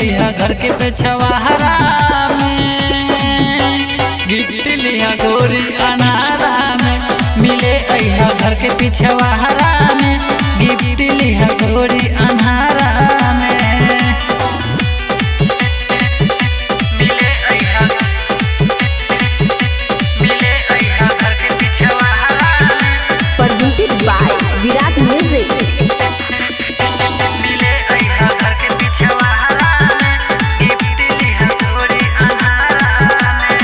अइहा घर के पेछवाहरा में, गिफ्ट लिहा गोरी अनारा में। मिले अइहा घर के पिछवाहरा में, गिफ्ट लिहा गोरी अनारा में। विराट म्यूजिक मिले अइहा घर के पिछवाहरा में, गिफ्ट लिहा गोरी अनारा में।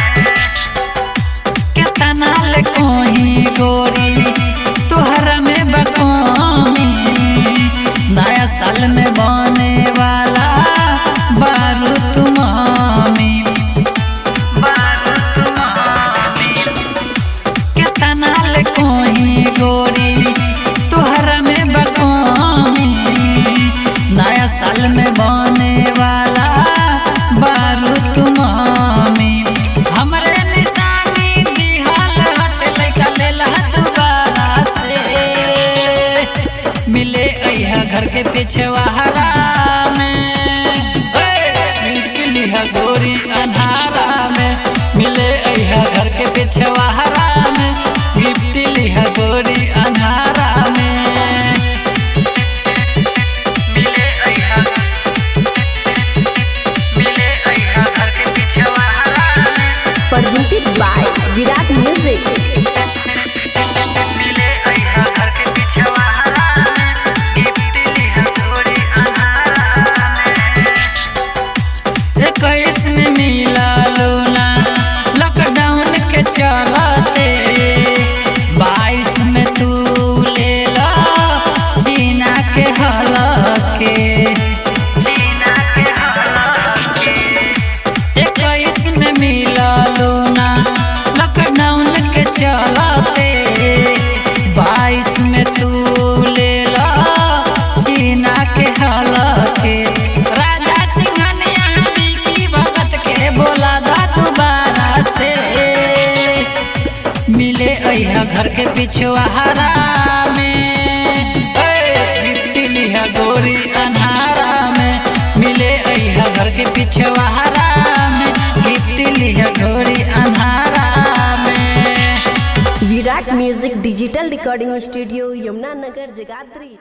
केतना ले कोही गोरी तोहरा में बकमी, नया साल में बने वाला बारू तुमामी, बारू तुमामी। केतना ले कोही गोरी साल में बने वाला बारू तुमामी। हमरे निशानी दिहल हट लइका लेला दोबारा से। मिले अइहा घर के पिछवाहरा में, गिफ्ट लिहा गोरी अनारा में। मिले अइहा घर के पिछवाहरा में, गिफ्ट लिहा गोरी अनारा में। विराट म्यूजिक मिले अइहा घर के पिछवाहरा में, गिफ्ट लिहा गोरी अनारा में। 21 में मिला लोना लॉकडाउन के चलते, 22 में तू लेला चीना के हलके, चीना के हलके। 21 में मिला लोना चलते, 22 में तू लेला चीना के हलके। राजा सिंघनिया की भगत के बोला दा दोबारा से। मिले अइहा घर के पिछवाहरा में, गिफ्ट लिहा गोरी अनारा में। मिले अइहा घर के पिछवाहरा में, गिफ्ट लिहा गोरी अनारा में। Virat music digital recording studio Yamuna Nagar Jagadhri.